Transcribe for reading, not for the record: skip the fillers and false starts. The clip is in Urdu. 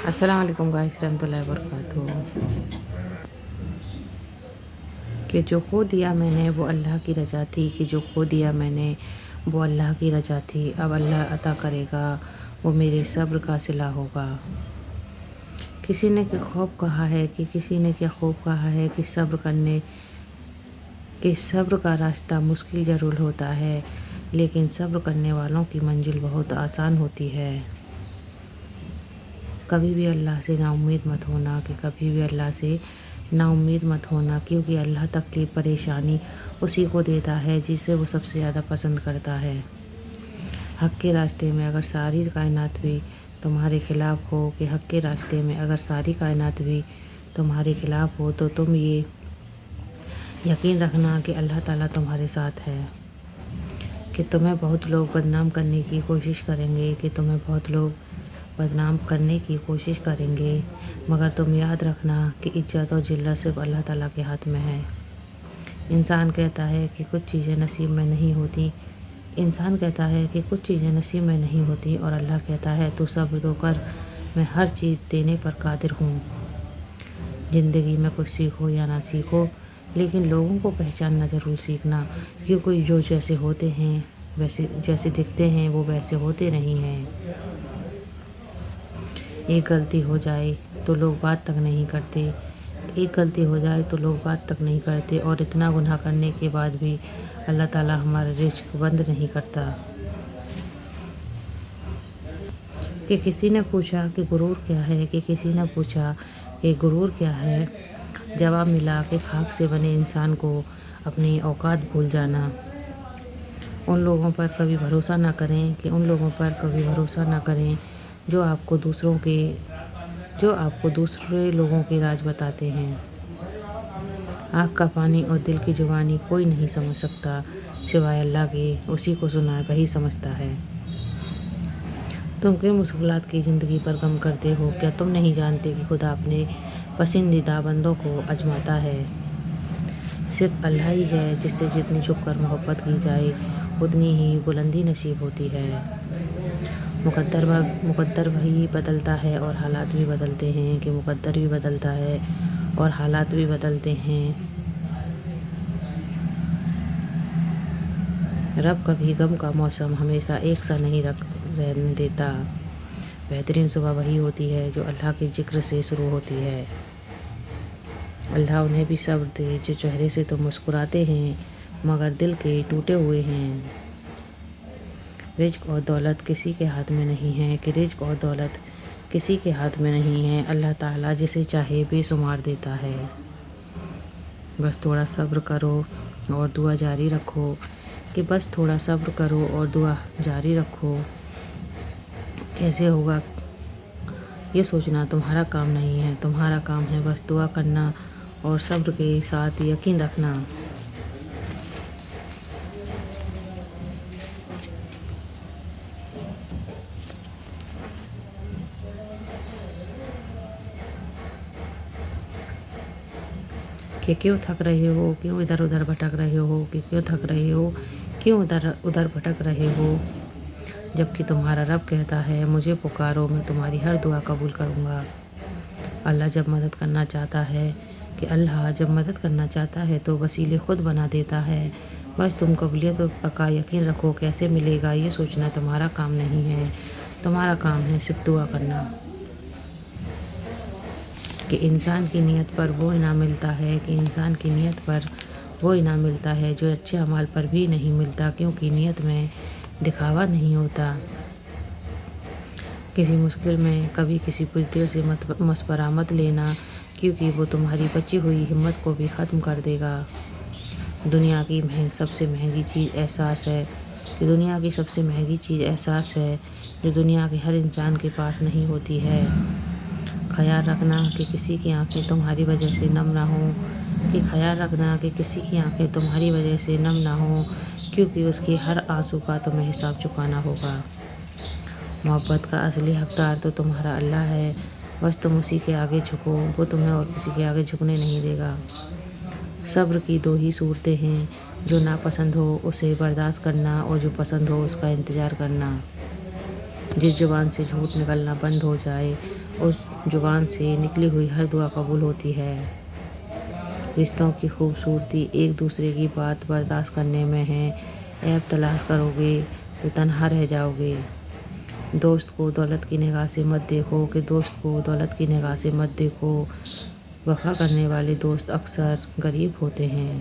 السلام علیکم گائس رحمۃ اللہ وبرکاتہ۔ کہ جو کھو دیا میں نے وہ اللہ کی رضا تھی، کہ جو کھو دیا میں نے وہ اللہ کی رضا تھی، اب اللہ عطا کرے گا وہ میرے صبر کا صلہ ہوگا۔ کسی نے کہ خوب کہا ہے کہ صبر کا راستہ مشکل ضرور ہوتا ہے، لیکن صبر کرنے والوں کی منزل بہت آسان ہوتی ہے۔ کبھی بھی اللہ سے نا امید مت ہونا، کیونکہ اللہ تکلیف پریشانی اسی کو دیتا ہے جسے وہ سب سے زیادہ پسند کرتا ہے۔ حق کے راستے میں اگر ساری کائنات بھی تمہارے خلاف ہو تو تم یہ یقین رکھنا کہ اللہ تعالیٰ تمہارے ساتھ ہے، کہ تمہیں بہت لوگ بدنام کرنے کی کوشش کریں گے، مگر تم یاد رکھنا کہ عزت اور ذلت صرف اللہ تعالیٰ کے ہاتھ میں ہے۔ انسان کہتا ہے کہ کچھ چیزیں نصیب میں نہیں ہوتی اور اللہ کہتا ہے تو صبر تو کر، میں ہر چیز دینے پر قادر ہوں۔ زندگی میں کچھ سیکھو یا نہ سیکھو، لیکن لوگوں کو پہچاننا ضرور سیکھنا، کیونکہ جو جیسے دکھتے ہیں وہ ویسے ہوتے نہیں ہیں۔ ایک غلطی ہو جائے تو لوگ بات تک نہیں کرتے اور اتنا گناہ کرنے کے بعد بھی اللہ تعالیٰ ہمارا رزق بند نہیں کرتا۔ کہ کسی نے پوچھا کہ غرور کیا ہے، جواب ملا کہ خاک سے بنے انسان کو اپنی اوقات بھول جانا۔ ان لوگوں پر کبھی بھروسہ نہ کریں جو آپ کو دوسرے لوگوں کے راز بتاتے ہیں۔ آنکھ کا پانی اور دل کی جوانی کوئی نہیں سمجھ سکتا سوائے اللہ کے، اسی کو سنا وہی سمجھتا ہے۔ تم کیوں مشکلات کی زندگی پر غم کرتے ہو؟ کیا تم نہیں جانتے کہ خدا اپنے پسندیدہ بندوں کو آزماتا ہے؟ صرف اللہ ہی ہے جس سے جتنی چھپ کر محبت کی جائے اتنی ہی بلندی نصیب ہوتی ہے۔ مقدر وہی بدلتا ہے اور حالات بھی بدلتے ہیں، کہ مقدر بھی بدلتا ہے اور حالات بھی بدلتے ہیں۔ رب کبھی غم کا موسم ہمیشہ ایک سا نہیں رہنے دیتا۔ بہترین صبح وہی ہوتی ہے جو اللہ کے ذکر سے شروع ہوتی ہے۔ اللہ انہیں بھی صبر دے جو چہرے سے تو مسکراتے ہیں مگر دل کے ٹوٹے ہوئے ہیں۔ رزق اور دولت کسی کے ہاتھ میں نہیں ہے، اللہ تعالیٰ جسے چاہے بے شمار دیتا ہے۔ بس تھوڑا صبر کرو اور دعا جاری رکھو۔ کیسے ہوگا یہ سوچنا تمہارا کام نہیں ہے، تمہارا کام ہے بس دعا کرنا اور صبر کے ساتھ یقین رکھنا۔ کہ کیوں تھک رہے ہو، کیوں ادھر ادھر بھٹک رہے ہو، جبکہ تمہارا رب کہتا ہے مجھے پکارو میں تمہاری ہر دعا قبول کروں گا۔ اللہ جب مدد کرنا چاہتا ہے تو وسیلے خود بنا دیتا ہے، بس تم قبولیت کا یقین رکھو۔ کیسے ملے گا یہ سوچنا تمہارا کام نہیں ہے، تمہارا کام ہے صرف دعا کرنا۔ کہ انسان کی نیت پر وہ انعام ملتا ہے جو اچھے اعمال پر بھی نہیں ملتا، کیونکہ نیت میں دکھاوا نہیں ہوتا۔ کسی مشکل میں کبھی کسی بزدل سے مشورہ مت لینا، کیونکہ وہ تمہاری بچی ہوئی ہمت کو بھی ختم کر دے گا۔ دنیا کی سب سے مہنگی چیز احساس ہے جو دنیا کے ہر انسان کے پاس نہیں ہوتی ہے۔ خیال رکھنا کہ کسی کی آنکھیں تمہاری وجہ سے نم نہ ہوں، کیونکہ اس کے ہر آنسو کا تمہیں حساب چکانا ہوگا۔ محبت کا اصلی حقدار تو تمہارا اللہ ہے، بس تم اسی کے آگے جھکو، وہ تمہیں اور کسی کے آگے جھکنے نہیں دے گا۔ صبر کی دو ہی صورتیں ہیں، جو ناپسند ہو اسے برداشت کرنا اور جو پسند ہو اس کا انتظار کرنا۔ جس زبان سے جھوٹ نکلنا بند ہو جائے اس زبان سے نکلی ہوئی ہر دعا قبول ہوتی ہے۔ رشتوں کی خوبصورتی ایک دوسرے کی بات برداشت کرنے میں ہے۔ عیب تلاش کرو گے تو تنہا رہ جاؤ گے۔ دوست کو دولت کی نگاہ سے مت دیکھو کہ دوست کو دولت کی نگاہ سے مت دیکھو۔ وفا کرنے والے دوست اکثر غریب ہوتے ہیں۔